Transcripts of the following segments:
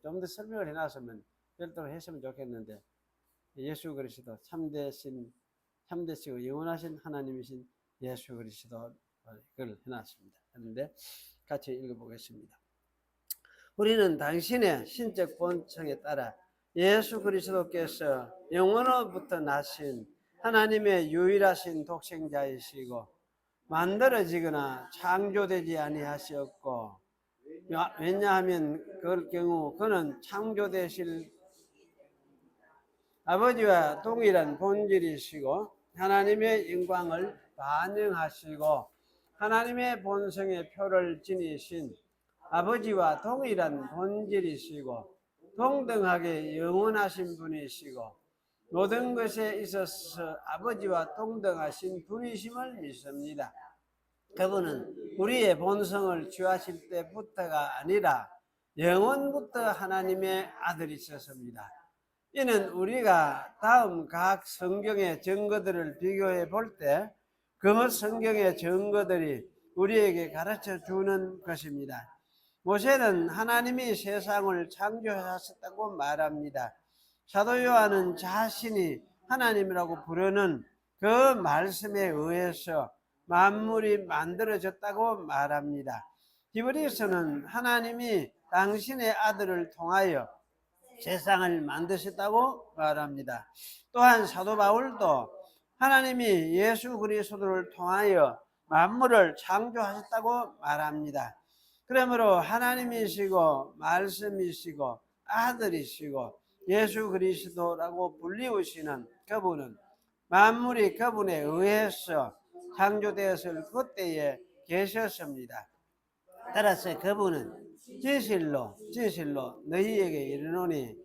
좀 더 설명을 해놨으면 별도로 했으면 좋겠는데, 예수 그리스도 참되시고 영원하신 하나님이신 예수 그리스도, 그걸 해놨습니다. 그런데 같이 읽어보겠습니다. 우리는 당신의 신적 본성에 따라 예수 그리스도께서 영원으로부터 나신 하나님의 유일하신 독생자이시고 만들어지거나 창조되지 아니하셨고, 왜냐하면 그럴 경우 그는 창조되실 아버지와 동일한 본질이시고 하나님의 영광을 반영하시고 하나님의 본성의 표를 지니신 아버지와 동일한 본질이시고 동등하게 영원하신 분이시고 모든 것에 있어서 아버지와 동등하신 분이심을 믿습니다. 그분은 우리의 본성을 취하실 때부터가 아니라 영원부터 하나님의 아들이셨습니다. 이는 우리가 다음 각 성경의 증거들을 비교해 볼 때 그 성경의 증거들이 우리에게 가르쳐 주는 것입니다. 모세는 하나님이 세상을 창조하셨다고 말합니다. 사도 요한은 자신이 하나님이라고 부르는 그 말씀에 의해서 만물이 만들어졌다고 말합니다. 히브리서는 하나님이 당신의 아들을 통하여 세상을 만드셨다고 말합니다. 또한 사도 바울도 하나님이 예수 그리스도를 통하여 만물을 창조하셨다고 말합니다. 그러므로 하나님이시고 말씀이시고 아들이시고 예수 그리스도라고 불리우시는 그분은 만물이 그분에 의해서 창조되었을 그때에 계셨습니다. 따라서 그분은 진실로 너희에게 이르노니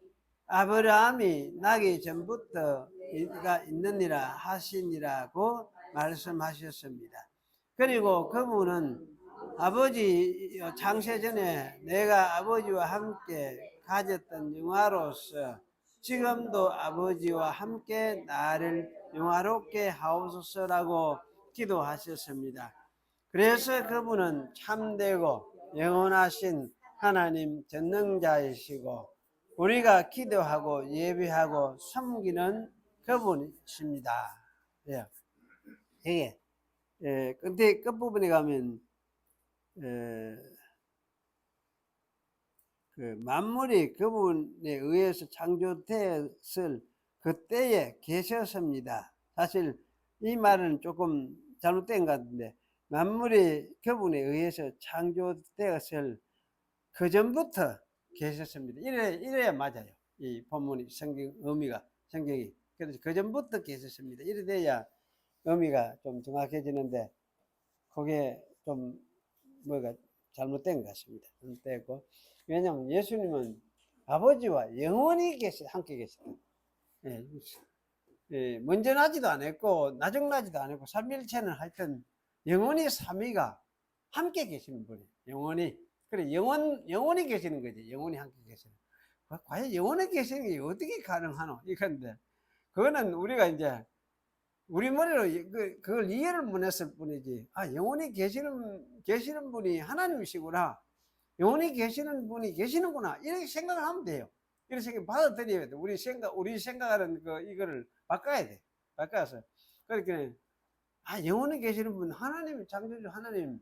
아브라함이 나기 전부터 이가 있느니라 하시니라고 말씀하셨습니다. 그리고 그분은 아버지 창세전에 내가 아버지와 함께 가졌던 영화로서 지금도 아버지와 함께 나를 영화롭게 하옵소서라고 기도하셨습니다. 그래서 그분은 참되고 영원하신 하나님 전능자이시고 우리가 기도하고 예배하고 섬기는 그분이십니다. 이게 근데 끝부분에 가면 그 만물이 그분에 의해서 창조되었을 그때에 계셨습니다. 사실 이 말은 조금 잘못된 것 같은데 만물이 그분에 의해서 창조되었을 그 전부터 계셨습니다. 이래야 맞아요. 이 본문이 성경 의미가 성경이 그래서 그 전부터 계셨습니다. 이래 돼야 의미가 좀 정확해지는데 그게 좀 뭐가 잘못된 것 같습니다. 잘못됐고 왜냐하면 예수님은 아버지와 영원히 함께 계시다. 먼저 나지도 않았고 나중 나지도 않았고 삼일체는 하여튼 영원히 삼위가 함께 계시는 분이에요. 영원히. 그래 영원히 계시는 거지. 영원히 함께 계시는. 과연 영원히 계시는 게 어떻게 가능하노? 이건데 그거는 우리가 이제 우리 머리로 그걸 이해를 못했을 뿐이지. 아, 영원히 계시는 분이 하나님이시구나. 영원히 계시는 분이 계시는구나. 이렇게 생각을 하면 돼요. 이렇게 생각 받아들여야 돼. 우리 생각하는 이거를 바꿔야 돼. 바꿔서. 그러니까, 영원히 계시는 분, 하나님, 창조주 하나님,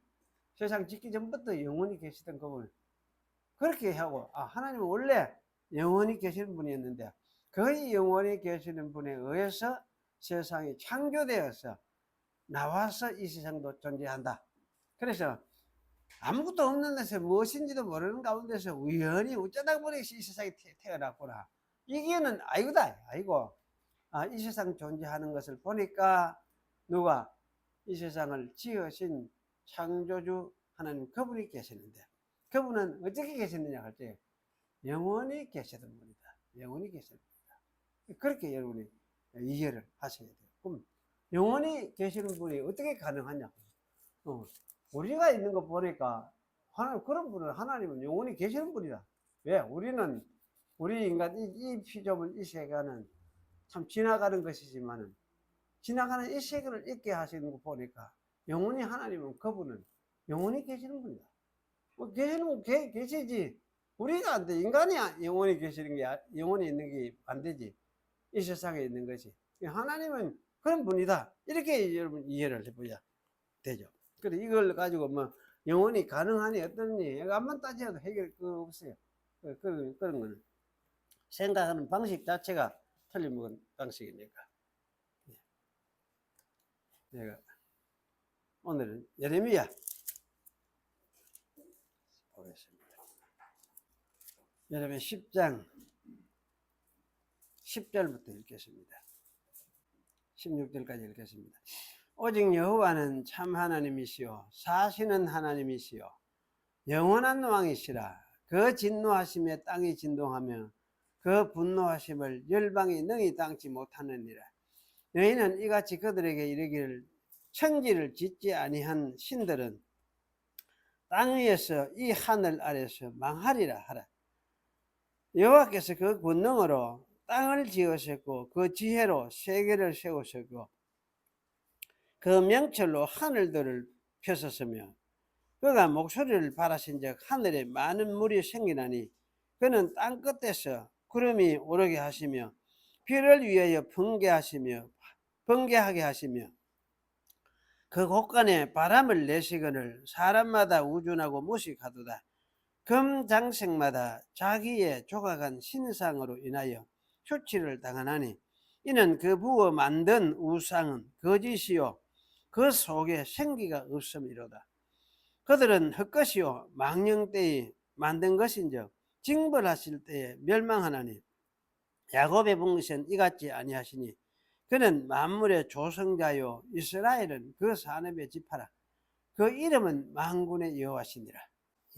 세상 짓기 전부터 영원히 계시던 그분. 그렇게 하고, 하나님은 원래 영원히 계시는 분이었는데, 그 영원히 계시는 분에 의해서 세상이 창조되어서 나와서 이 세상도 존재한다. 그래서 아무것도 없는 데서 무엇인지도 모르는 가운데서 우연히 어쩌다 보니 이 세상에 태어났구나. 이게는 아이고. 이 세상 존재하는 것을 보니까 누가 이 세상을 지으신 창조주 하나님 그분이 계시는데 그분은 어떻게 계셨느냐 할 때 영원히 계시던 분이다. 영원히 계시던 분이다. 그렇게 여러분이 이해를 하셔야 돼요. 그럼 영원히 계시는 분이 어떻게 가능하냐? 우리가 있는 거 보니까 그런 분은 하나님은 영원히 계시는 분이다. 왜? 우리 인간 이 피조물 이 세계는 참 지나가는 것이지만은 지나가는 이 세계를 있게 하시는 거 보니까 영원히 하나님은 그분은 영원히 계시는 분이다. 계시는 분 계시지. 우리가 안 돼. 인간이 영원히 계시는 게, 영원히 있는 게 안 되지. 이 세상에 있는 것이. 하나님은 그런 분이다. 이렇게 여러분 이해를 해보자. 되죠. 그래, 이걸 가지고 뭐, 영원히 가능하니 어떠니, 암만 따져도 해결 그 없어요. 그런 거는. 생각하는 방식 자체가 틀림없는 방식이니까. 내가 오늘은 예레미야 보겠습니다. 예레미야 10장 10절부터 읽겠습니다. 16절까지 읽겠습니다. 오직 여호와는 참 하나님이시요 사시는 하나님이시요 영원한 왕이시라. 그 진노하심에 땅이 진동하며 그 분노하심을 열방이 능히 당치 못하느니라. 너희는 이같이 그들에게 이르기를 천지를 짓지 아니한 신들은 땅 위에서 이 하늘 아래서 망하리라 하라. 여호와께서 그 권능으로 땅을 지으셨고 그 지혜로 세계를 세우셨고 그 명철로 하늘들을 펴셨으며 그가 목소리를 발하신즉 하늘에 많은 물이 생기나니 그는 땅 끝에서 구름이 오르게 하시며 비를 위하여 번개하게 하시며 그 곳간에 바람을 내시거늘 사람마다 우준하고 무식하도다. 금장색마다 자기의 조각한 신상으로 인하여 휴치를 당하나니 이는 그 부어 만든 우상은 거짓이요 그 속에 생기가 없음이로다. 그들은 헛것이요 망령 때에 만든 것인즉 징벌하실 때에 멸망하나니 야곱의 분깃은 이같지 아니하시니 그는 만물의 조성자요 이스라엘은 그 산업의 지파라. 그 이름은 만군의 여호와시니라.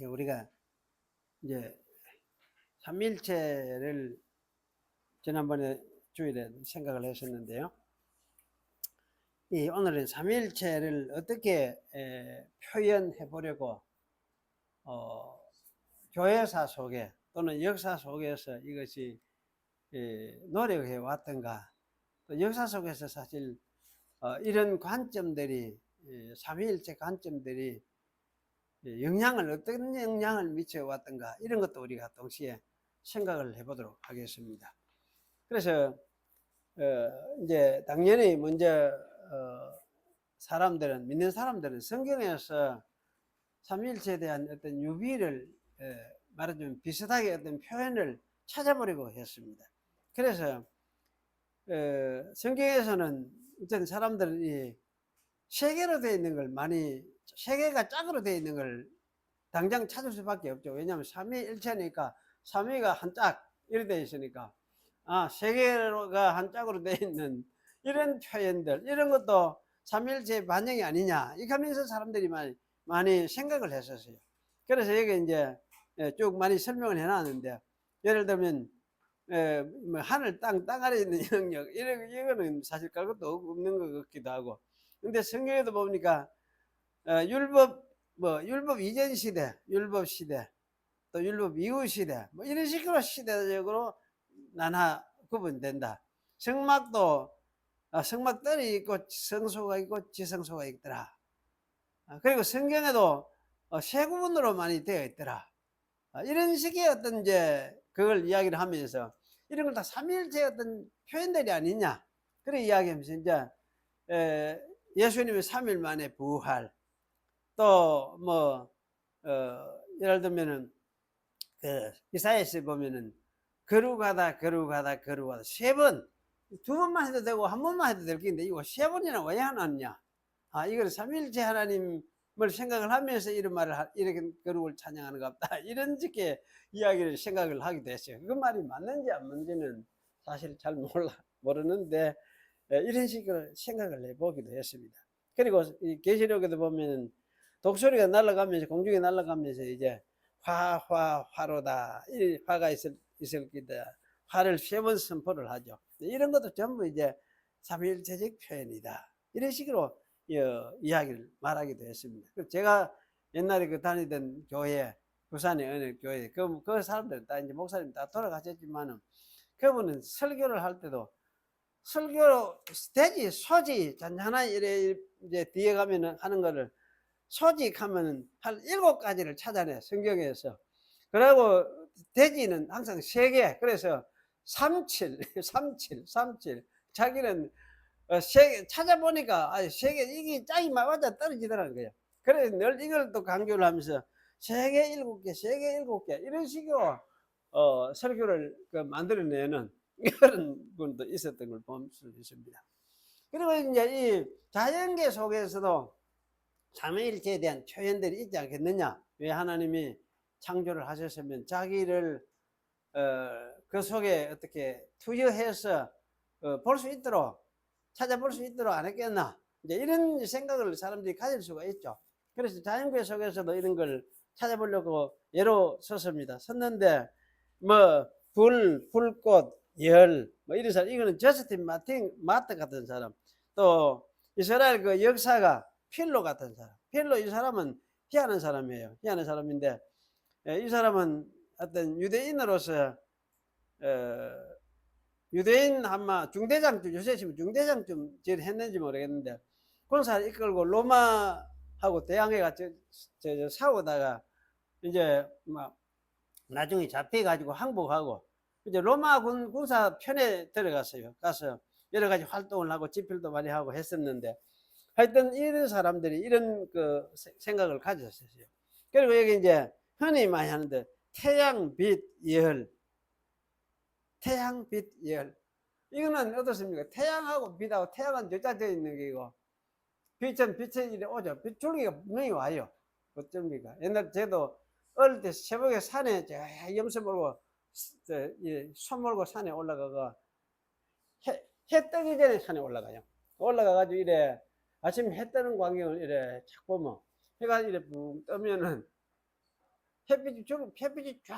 우리가 이제 삼위일체를 지난번에 주일에 생각을 했었는데요. 오늘은 삼위일체를 어떻게 표현해 보려고 교회사 속에 또는 역사 속에서 이것이 노력해 왔던가, 또 역사 속에서 사실 이런 관점들이 삼위일체 관점들이 어떤 영향을 미쳐 왔던가, 이런 것도 우리가 동시에 생각을 해보도록 하겠습니다. 그래서 이제 당연히 먼저 믿는 사람들은 성경에서 삼위일체에 대한 어떤 유비를 말하자면 비슷하게 어떤 표현을 찾아보려고 했습니다. 그래서 성경에서는 어떤 사람들이 세계로 되어 있는 걸 세계가 짝으로 되어 있는 걸 당장 찾을 수밖에 없죠. 왜냐하면 삼위일체니까 삼위가 한 짝 이렇게 되어 있으니까 세계가 한 짝으로 되어 있는 이런 표현들, 이런 것도 삼위일체의 반영이 아니냐, 이렇게 하면서 사람들이 많이 생각을 했었어요. 그래서 여기 이제 쭉 많이 설명을 해놨는데, 예를 들면 뭐 하늘 땅 아래 있는 영역, 이거는 사실 깔 것도 없는 것 같기도 하고. 근데 성경에도 보니까 율법 이전 시대, 율법 시대, 또 율법 이후 시대, 뭐 이런 식으로 시대적으로 구분된다. 성막도 성막들이 있고 성소가 있고 지성소가 있더라. 그리고 성경에도 세 구분으로 많이 되어 있더라. 이런 식의 어떤 이제 그걸 이야기를 하면서 이런 걸 다 삼위일체의 어떤 표현들이 아니냐, 그런 이야기하면서 이제 예수님의 3일 만에 부활, 또 예를 들면은 이사야서 보면은 거룩하다 세 번, 두 번만 해도 되고 한 번만 해도 될 텐데 이거 세 번이나 왜 하느냐. 이걸 삼위일체 하나님을 생각을 하면서 이런 말을 이렇게 거룩을 찬양하는 것 같다, 이런 식의 이야기를 생각을 하기도 했어요. 그 말이 맞는지 안 맞는지는 사실 잘 모르는데 이런 식으로 생각을 해보기도 했습니다. 그리고 이 계시록에도 보면 독수리가 날아가면서, 공중에 날아가면서 이제 화로다, 이 화가 있을 기다, 화를 세 번 선포를 하죠. 이런 것도 전부 이제 삼위일체적 표현이다, 이런 식으로 이야기를 말하기도 했습니다. 제가 옛날에 다니던 교회, 부산의 어느 교회, 그 사람들은 다 이제 목사님 다 돌아가셨지만은 그분은 설교를 할 때도 설교 스테이지 소지 잔잔한 이래 이제 뒤에 가면은 하는 거를 소직하면은 한 7가지를 찾아내, 성경에서. 그리고 돼지는 항상 3개. 그래서 37, 37. 자기는 3개 찾아보니까 3개 이게 짝이 맞아 떨어지더라는 거예요. 그래서 늘 이걸 또 강조를 하면서 3개, 7개, 3개, 7개 이런 식으로 설교를 만들어내는 이런 분도 있었던 걸 볼 수 있습니다. 그리고 이제 이 자연계 속에서도 삼위일체에 대한 표현들이 있지 않겠느냐? 왜 하나님이 창조를 하셨으면 자기를 그 속에 어떻게 투여해서 볼 수 있도록 찾아볼 수 있도록 안 했겠나? 이제 이런 생각을 사람들이 가질 수가 있죠. 그래서 자연계 속에서도 이런 걸 찾아보려고 예로 섰습니다. 섰는데 뭐 불꽃, 열, 뭐 이런 사람, 이거는 저스틴 마트 같은 사람, 또 이스라엘 그 역사가 필로 같은 사람. 필로 이 사람은 희한한 사람이에요. 희한한 사람인데 이 사람은 어떤 유대인으로서 유대인 아마 중대장쯤, 요새 지금 중대장쯤 했는지 모르겠는데 군사를 이끌고 로마하고 대항해가 싸우다가 이제 막 나중에 잡혀가지고 항복하고 이제 로마 군사 편에 들어갔어요. 가서 여러 가지 활동을 하고 집필도 많이 하고 했었는데 하여튼 이런 사람들이 이런 그 생각을 가졌었어요. 그리고 여기 이제 흔히 많이 하는데 태양, 빛, 열. 태양, 빛, 열. 이거는 어떻습니까? 태양하고 빛하고, 태양은 저짜져 있는 게고 빛은 빛에 이래 오죠. 빛 줄기가 분명히 와요. 어쩝니까? 옛날 저도 어릴 때 새벽에 산에 염소 몰고 손 몰고 산에 올라가가 해 뜨기 전에 산에 올라가요. 올라가가지고 이래 아침 해 뜨는 광경을 이래 착 보면 해가 이래 붕 뜨면은 햇빛이 쫙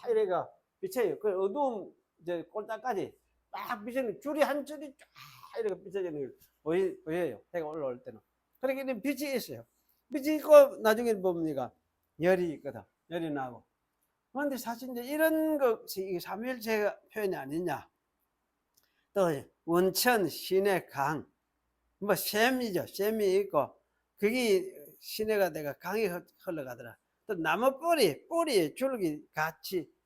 이래가 비쳐요. 그 어두운 이제 꼴딱까지 딱 비치는 줄이 한 줄이 쫙 이렇게 비춰지는 걸 보여요. 해가 올라올 때는. 그렇게 그러니까 빛이 있어요. 빛이 있고 나중에 뭡니까? 열이 있거든. 열이 나고. 그런데 사실 이제 이런 것이 삼위일체 표현이 아니냐. 또 원천, 시내, 강, 뭐 샘이죠. 샘이 있고 그게 시내가 돼가 강이 흘러가더라. 또 나무 뿌리, 줄기,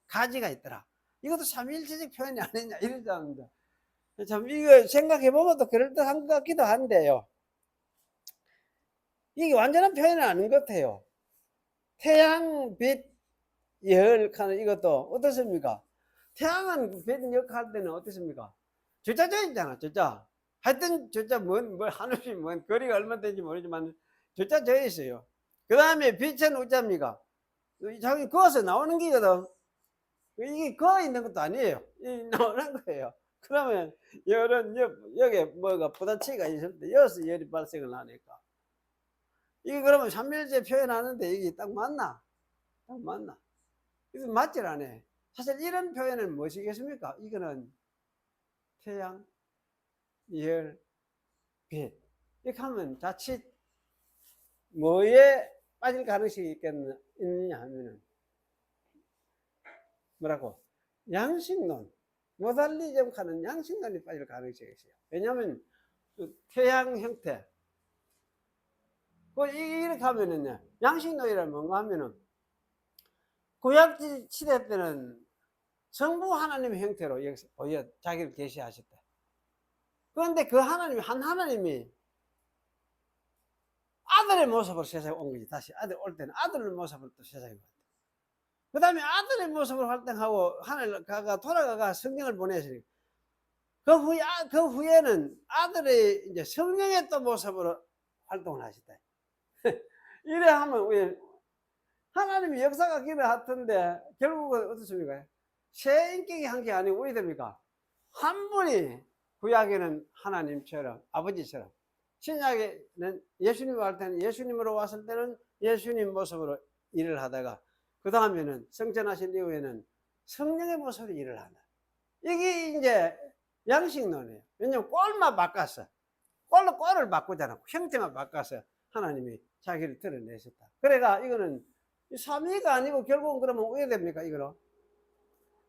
가지가 있더라. 이것도 삼위일체적 표현이 아니냐 이러자는데 참 이거 생각해 보면 또 그럴듯한 것 같기도 한데요. 이게 완전한 표현은 아닌 것 같아요. 태양, 빛, 열 하는 이것도 어떻습니까? 태양은 빛 역할 때는 어떻습니까? 저자져 있잖아, 저자. 하여튼 저자 하늘이 거리가 얼마 되는지 모르지만 저자져 있어요. 그 다음에 빛은 어쩝니까? 자기 거어서 나오는 기거든. 이게 거어 있는 것도 아니에요. 이 나오는 거예요. 그러면 열은 여기에 뭐가 부딪히가 있을 때 여기서 열이 발생을 하니까 이게 그러면 삼일째 표현하는데 이게 딱 맞나? 딱 맞나? 이거 맞질 않아. 사실 이런 표현은 무엇이겠습니까? 이거는 태양, 열, 빛. 이렇게 하면 자칫 뭐에 빠질 가능성이 있느냐 하면은 뭐라고? 양식론, 모달리즘 하는 양식론이 빠질 가능성이 있어요. 왜냐하면 그 태양 형태, 이렇게 하면은요, 양식론이란 뭔가 하면은 구약 시대 때는 성부 하나님의 형태로 자기를 계시하셨다. 그런데 그 하나님이 한 하나님이 아들의 모습으로 세상에 온 거지. 다시 아들 올 때는 아들의 모습으로 또 세상에 왔다. 그 다음에 아들의 모습으로 활동하고 하늘 가가 돌아가가 성령을 보내시니 그 후에는 아들의 이제 성령의 또 모습으로 활동을 하셨다. 이래 하면 하나님이 역사가 기도하던데 결국은 어떻습니까? 새 인격이 한 게 아니고 왜 됩니까? 한 분이 구약에는 하나님처럼 아버지처럼 신약에는 예수님 할 때는 예수님으로 왔을 때는 예수님 모습으로 일을 하다가 그 다음에는 성전하신 이후에는 성령의 모습으로 일을 한다. 이게 이제 양식론이에요. 왜냐면 꼴만 바꿨어. 꼴을 바꾸잖아. 형태만 바꿔서 하나님이 자기를 드러내셨다. 그래가 이거는 삼위가 아니고 결국은 그러면 왜 됩니까? 이거는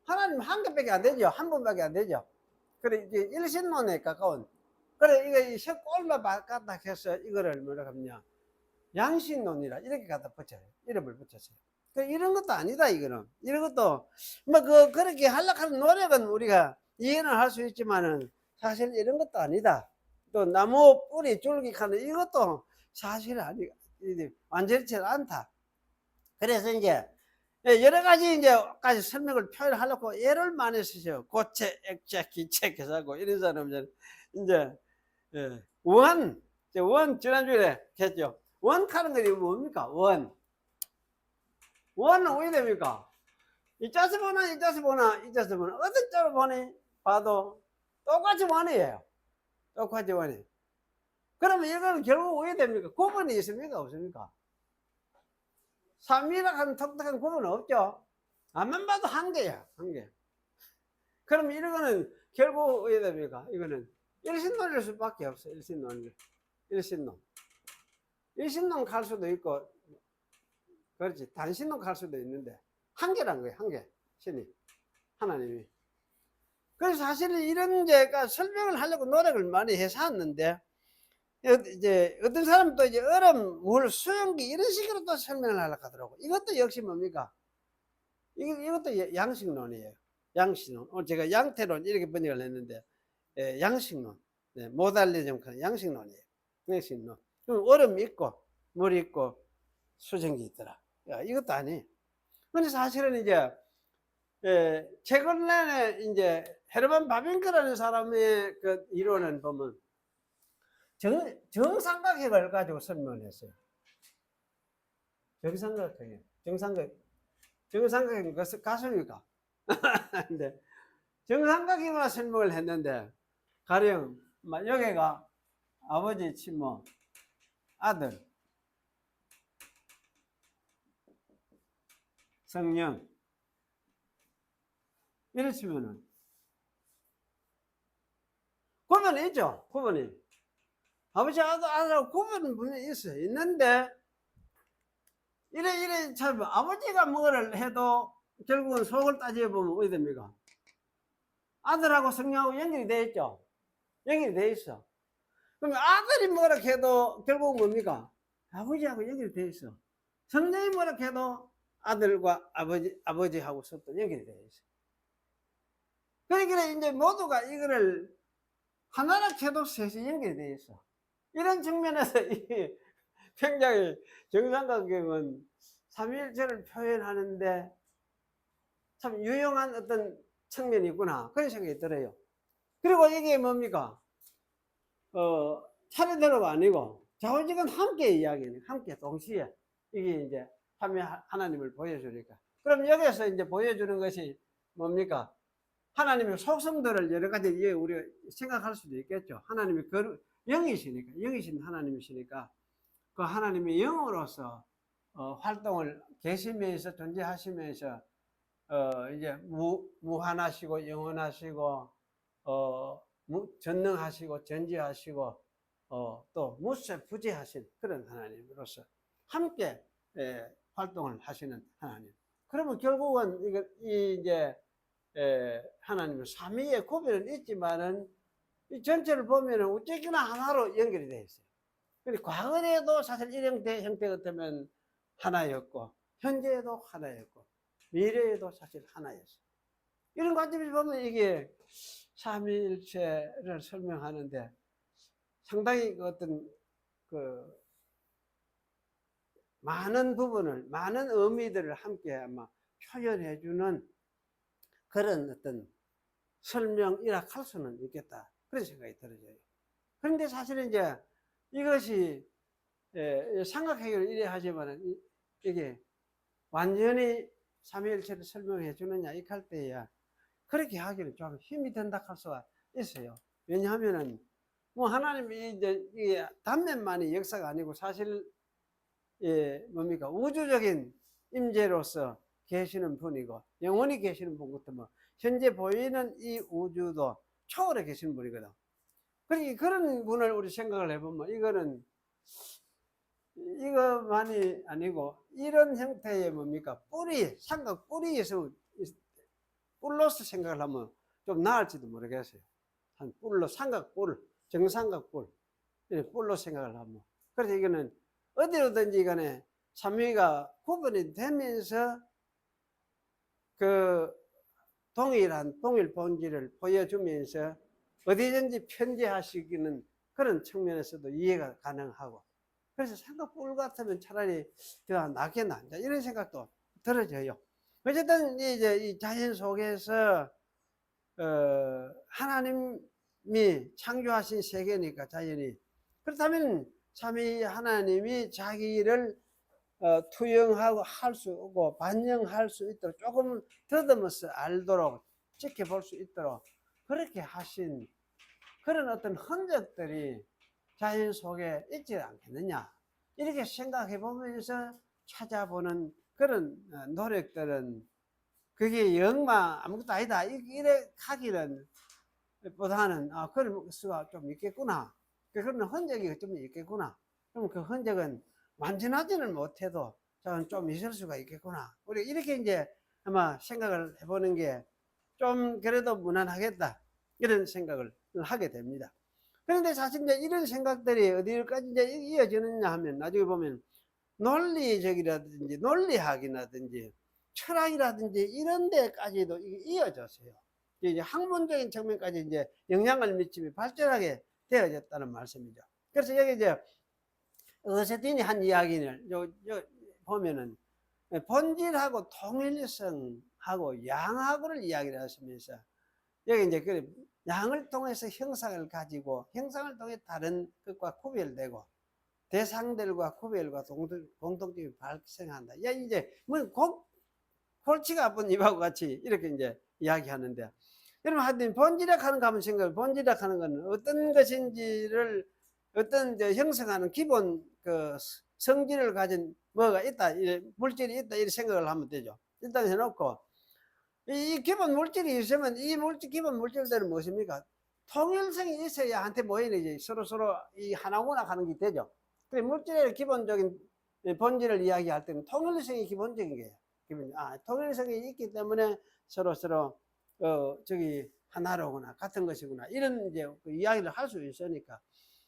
하나님 한 개밖에 안 되죠. 한 분밖에 안 되죠. 그래 이제 일신론에 가까운. 그래 이거 꼴만 바꿨다 해서 이거를 뭐라 하냐 양식론이라 이렇게 갖다 붙여요. 이름을 붙였어요. 이런 것도 아니다, 이거는. 이런 것도, 뭐, 그렇게 하려고 하는 노력은 우리가 이해는 할 수 있지만은, 사실 이런 것도 아니다. 또 나무 뿌리 줄기 하는 이것도 사실 아니, 완전치 않다. 그래서 이제, 여러 가지 까지 설명을 표현하려고 예를 많이 쓰죠. 고체, 액체, 기체, 계산고, 이런 사람들, 이제, 원, 지난주에 했죠. 원 하는 게 뭡니까? 원은 왜 됩니까? 이자수 보나, 어떤 쪽으로 보니, 봐도 똑같이 원이에요. 똑같이 원이. 그러면 이거는 결국 왜 됩니까? 구분이 있습니까? 없습니까? 3이라 하면 독특한 구분은 없죠. 앞만 봐도 한 개야, 한 개. 그럼 이거는 결국 왜 됩니까? 이거는 일신론일 수밖에 없어요. 일신론 갈 수도 있고, 그렇지. 단신론 갈 수도 있는데, 한 개란 거예요, 한 개. 신이. 하나님이. 그래서 사실은 이런 제가 설명을 하려고 노력을 많이 해서 왔는데, 이제 어떤 사람은 또 이제 얼음, 물, 수증기 이런 식으로 또 설명을 하려고 하더라고. 이것도 역시 뭡니까? 이것도 양식론이에요. 양식론. 오늘 제가 양태론 이렇게 번역을 했는데, 양식론. 네, 모달리즘 양식론이에요. 양식론. 그럼 얼음 있고, 물 있고, 수증기 있더라. 야, 이것도 아니에요. 근데 사실은 이제, 최근에 이제 헤르만 바빙크라는 사람의 그 이론은 보면 정삼각형을 가지고 설명을 했어요. 정삼각형. 정삼각형 가슴입니까? 근데 정삼각형으로 설명을 했는데, 가령 여기가 아버지 친모, 아들, 성령 이래 치면은 구분이 있죠. 구분이 아버지 아들하고 구분은 분명히 있어요. 있는데 이래 참 아버지가 뭐를 해도 결국은 속을 따지어 보면 어디 됩니까? 아들하고 성령하고 연결이 되어 있죠. 연결이 되어 있어. 그럼 아들이 뭐라 해도 결국 뭡니까? 아버지하고 연결이 되어 있어. 성령이 뭐라 해도 아들과 아버지하고서 또 연결이 되어 있어. 그러니까 이제 모두가 이거를 하나라 해도 셋이 연결이 되어 있어. 이런 측면에서 굉장히 정삼각형은 삼위일체를 표현하는데 참 유용한 어떤 측면이 있구나. 그런 생각이 들어요. 그리고 이게 뭡니까? 차례대로가 아니고 좌우지간 함께 이야기는 함께 동시에 이게 이제 삼위 하나님을 보여주니까. 그럼 여기서 이제 보여주는 것이 뭡니까? 하나님의 속성들을 여러 가지 우리가 생각할 수도 있겠죠. 하나님이 영이시니까, 영이신 하나님이시니까 그 하나님의 영으로서 활동을 계시면서 존재하시면서 이제 무한하시고 영원하시고 전능하시고 전지하시고 또 무쇠부재하신 그런 하나님으로서 함께 활동을 하시는 하나님. 그러면 결국은 이제 하나님은 삼위의 구별은 있지만은 이 전체를 보면은 어쨌거나 하나로 연결이 되어 있어요. 근데 과거에도 사실 이런 형태 같으면 하나였고, 현재에도 하나였고, 미래에도 사실 하나였어요. 이런 관점에서 보면 이게 삼위일체를 설명하는데 상당히 어떤 그 많은 부분을, 많은 의미들을 함께 아마 표현해주는 그런 어떤 설명이라 할 수는 있겠다. 그런 생각이 들어져요. 그런데 사실은 이제 이것이 삼각형을 이래 하지만 이게 완전히 삼위일체를 설명해 주느냐 이렇게 할 때야 그렇게 하기는 좀 힘이 든다 할 수가 있어요. 왜냐하면은 뭐 하나님이 이제 이게 단면만이 역사가 아니고 사실 뭡니까 우주적인 임재로서 계시는 분이고 영원히 계시는 분 같으면 현재 보이는 이 우주도 초월해 계시는 분이거든. 그러니까 그런 분을 우리 생각을 해보면 이거는 이거만이 아니고 이런 형태의 뭡니까 삼각 뿌리에서 뿔로서 생각을 하면 좀 나을지도 모르겠어요. 한 뿔로 삼각뿔, 정삼각뿔 뿔로 생각을 하면 그래서 이거는 어디로든지 간에 삼위가 구분이 되면서 그 동일 본질을 보여주면서 어디든지 편재하시기는 그런 측면에서도 이해가 가능하고, 그래서 생각불 같으면 차라리 더 낫겠나 이런 생각도 들어져요. 어쨌든 이제 이 자연 속에서 하나님이 창조하신 세계니까 자연이, 그렇다면 삼위 하나님이 자기를 투영하고 할 수 있고 반영할 수 있도록 조금 더듬어서 알도록 지켜볼 수 있도록 그렇게 하신 그런 어떤 흔적들이 자연 속에 있지 않겠느냐, 이렇게 생각해 보면서 찾아보는 그런 노력들은 그게 영마 아무것도 아니다 이래 하기는 보다는 그럴 수가 좀 있겠구나, 그런 흔적이 좀 있겠구나, 그럼 그 흔적은 완전하지는 못해도 좀 있을 수가 있겠구나, 우리 이렇게 이제 아마 생각을 해보는 게 좀 그래도 무난하겠다 이런 생각을 하게 됩니다. 그런데 사실 이제 이런 생각들이 어디까지 이제 이어지느냐 하면 나중에 보면 논리적이라든지 논리학이라든지 철학이라든지 이런 데까지도 이어졌어요. 이제 학문적인 측면까지 이제 영향을 미치며 발전하게 되어졌다는 말씀이죠. 그래서 여기 이제 어세틴이 한 이야기를 보면은 본질하고 통일성하고 양하고를 이야기를 하시면서 여기 이제 그 양을 통해서 형상을 가지고 형상을 통해 다른 것과 구별되고 대상들과 구별과 공통점이 발생한다. 야 이제 뭐 골치가 아픈 입하고 같이 이렇게 이제 이야기하는데, 여러분 하여튼 본질학 하는 거 한번 생각해. 본질학 하는 거는 어떤 것인지를 어떤 형성하는 기본 그 성질을 가진 뭐가 있다, 물질이 있다 이렇게 생각을 하면 되죠. 일단 해놓고 이 기본 물질이 있으면 이 기본 물질들은 무엇입니까? 통일성이 있어야 한테 모이는 서로 이 하나구나 하는 게 되죠. 그래 물질의 기본적인 본질을 이야기할 때는 통일성이 기본적인 거예요. 통일성이 있기 때문에 서로 저기 하나로구나 같은 것이구나 이런 이제 그 이야기를 할 수 있으니까.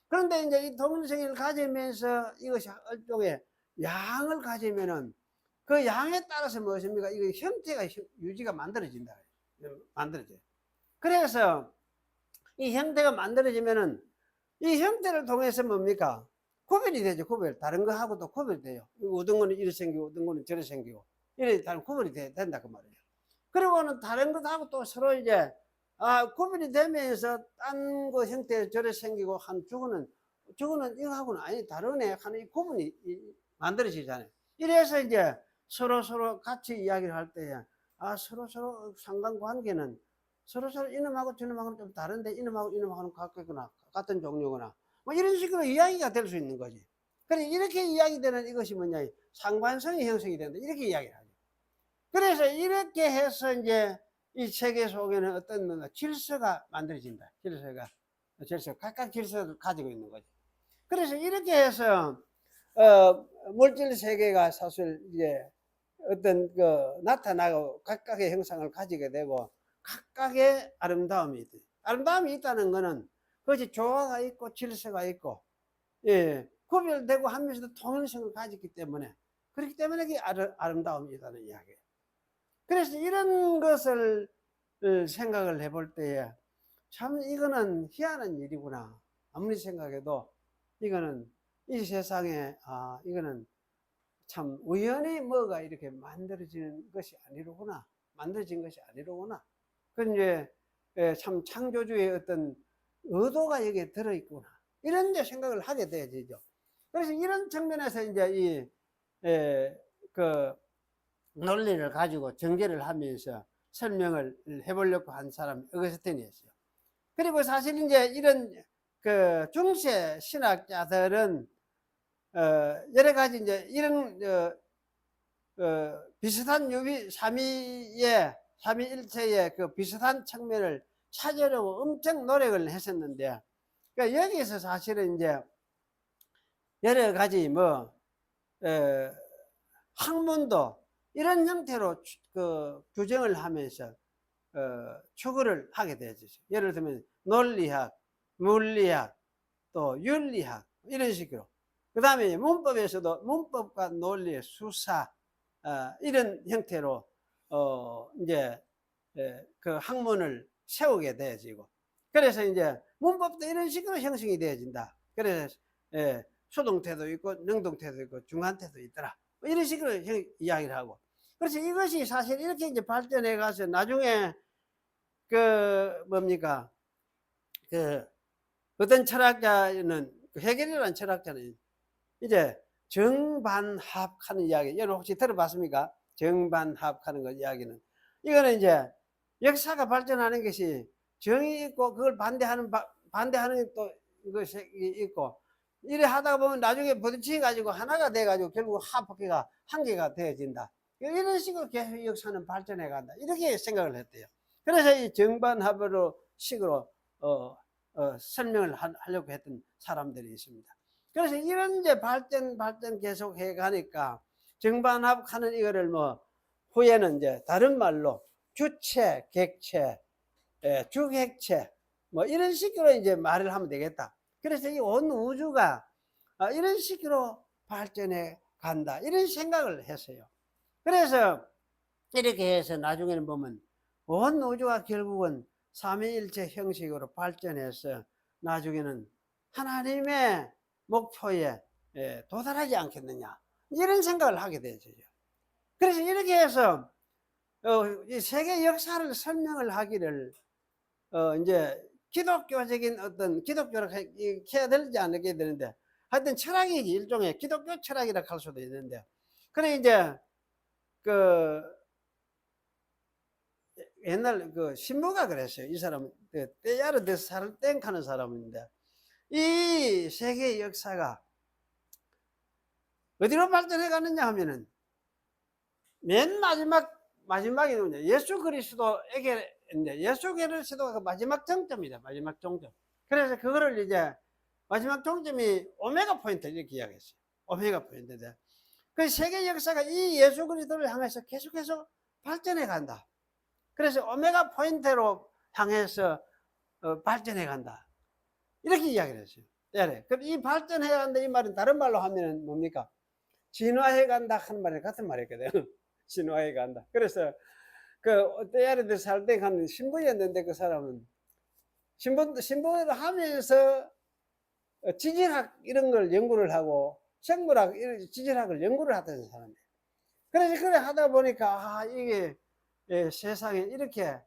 그런데 이제 이 통일성을 가지면서 이것이 일종의 양을 가지면은 그 양에 따라서 무엇입니까? 이거 형태가 유지가 만들어진다. 만들어져요. 그래서 이 형태가 만들어지면은 이 형태를 통해서 뭡니까? 구별이 되죠. 구별. 다른 거하고도 구별돼요. 어떤 거는 이렇게 생기고 어떤 거는 저렇게 생기고 이렇게 다른 구별이 된다 그 말이에요. 그리고는 다른 것하고 또 서로 이제 구별이 되면서 딴 거 형태 저렇게 생기고 한 저거는 이거하고는 아니 다르네 하는 이 구분이 만들어지잖아요. 이래서 이제 서로 같이 이야기를 할 때 서로 상관관계는 서로 이놈하고 저놈하고는 좀 다른데 이놈하고는 같은 종류구나 뭐 이런 식으로 이야기가 될 수 있는 거지. 그래 이렇게 이야기되는 이것이 뭐냐, 상관성이 형성이 된다 이렇게 이야기를 하죠. 그래서 이렇게 해서 이제 이 세계 속에는 어떤 질서가 만들어진다. 질서 각각 질서를 가지고 있는 거죠. 그래서 이렇게 해서 물질 세계가 사실 이제 어떤 나타나고 각각의 형상을 가지게 되고 각각의 아름다움이 있다. 아름다움이 있다는 것은 그것이 조화가 있고 질서가 있고 구별되고 하면서도 통일성을 가졌기 때문에, 그렇기 때문에 그게 아름다움이 있다는 이야기예요. 그래서 이런 것을 생각을 해볼 때에 참 이거는 희한한 일이구나. 아무리 생각해도 이거는 이 세상에 이거는 참 우연히 뭐가 이렇게 만들어진 것이 아니로구나. 그 이제 참 창조주의 어떤 의도가 여기에 들어있구나. 이런 이제 생각을 하게 되죠. 그래서 이런 측면에서 이제 그 논리를 가지고 정제를 하면서 설명을 해보려고 한 사람이 어거스틴이었어요. 그리고 사실 이제 이런 그 중세 신학자들은 여러 가지 이제 이런 비슷한 삼위일체의 그 비슷한 측면을 찾으려고 엄청 노력을 했었는데, 그러니까 여기서 사실은 이제 여러 가지 학문도 이런 형태로 규정을 하면서 추구를 하게 되죠. 예를 들면 논리학, 물리학, 또 윤리학 이런 식으로. 그 다음에 문법에서도 문법과 논리, 수사, 이런 형태로, 이제, 그 학문을 세우게 되어지고, 그래서 이제 문법도 이런 식으로 형성이 되어진다. 그래서, 수동태도 있고, 능동태도 있고, 중간태도 있더라. 뭐 이런 식으로 이야기를 하고. 그래서 이것이 사실 이렇게 이제 발전해 가서 나중에, 뭡니까, 어떤 철학자는, 해겔이라는 철학자는 이제 정반합하는 이야기, 여러분 혹시 들어봤습니까? 정반합하는 거 이야기는, 이거는 이제 역사가 발전하는 것이 정이 있고 그걸 반대하는 또 것이 있고, 이래 하다 보면 나중에 부딪혀 가지고 하나가 돼 가지고 결국 합계가 한 개가 되어진다. 이런 식으로 계속 역사는 발전해 간다, 이렇게 생각을 했대요. 그래서 이 정반합으로 식으로 설명을 하려고 했던 사람들이 있습니다. 그래서 이런 이제 발전 계속 해 가니까 정반합하는 이거를 뭐 후에는 이제 다른 말로 주체, 객체, 주객체 뭐 이런 식으로 이제 말을 하면 되겠다. 그래서 이 온 우주가 이런 식으로 발전해 간다, 이런 생각을 했어요. 그래서 이렇게 해서 나중에는 보면 온 우주가 결국은 삼위일체 형식으로 발전해서 나중에는 하나님의 목표에 도달하지 않겠느냐, 이런 생각을 하게 되죠. 그래서 이렇게 해서 이 세계 역사를 설명을 하기를 이제 기독교적인 어떤 기독교를 해야 되지 않게 되는데, 하여튼 철학이 일종의 기독교 철학이라 할 수도 있는데, 그래 이제 그 옛날 그 신부가 그랬어요. 이 사람은 때야르 데살을 땡하는 사람인데, 이 세계 역사가 어디로 발전해 가느냐 하면은 맨 마지막이 누구냐, 예수 그리스도에게인데, 예수 그리스도가 그 마지막 정점이다, 마지막 정점. 그래서 그거를 이제 마지막 정점이 오메가 포인트 이렇게 이야기했어요. 오메가 포인트인데, 그 세계 역사가 이 예수 그리스도를 향해서 계속해서 발전해 간다. 그래서 오메가 포인트로 향해서 발전해 간다, 이렇게 이야기를 했어요. 네. 그럼 이 발전해 간다, 이 말은 다른 말로 하면 뭡니까? 진화해 간다 하는 말이 같은 말이거든요. 진화해 간다. 그래서 그 때야르데 살때 가는 신부였는데, 그 사람은 신부를 하면서 지질학 이런 걸 연구를 하고 생물학, 지질학을 연구를 하던 사람이에요. 그래서 그래 하다 보니까 이게 세상에 이렇게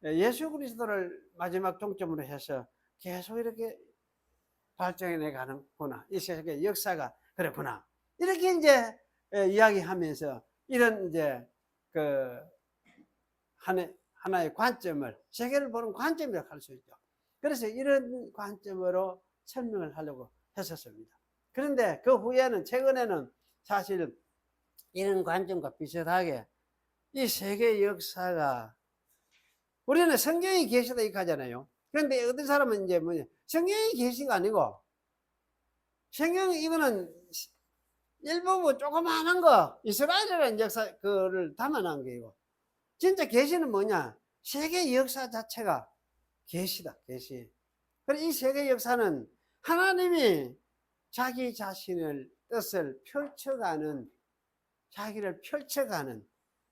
예수 그리스도를 마지막 종점으로 해서 계속 이렇게 발전해 가는구나, 이 세계 역사가 그렇구나, 이렇게 이제 이야기하면서 이런 이제 그 하나의 관점을, 세계를 보는 관점이라고 할 수 있죠. 그래서 이런 관점으로 설명을 하려고 했었습니다. 그런데 그 후에는, 최근에는 사실 이런 관점과 비슷하게 이 세계 역사가, 우리는 성경이 계시다 이렇게 하잖아요. 그런데 어떤 사람은 이제 뭐냐, 성경이 계시가 아니고 성경 이거는 일부분 조그마한 거, 이스라엘이라는 역사 그를 담아놓은 게이고, 진짜 계시는 뭐냐, 세계 역사 자체가 계시다, 계시. 그래서 이 세계 역사는 하나님이 자기 자신을 뜻을 펼쳐가는, 자기를 펼쳐가는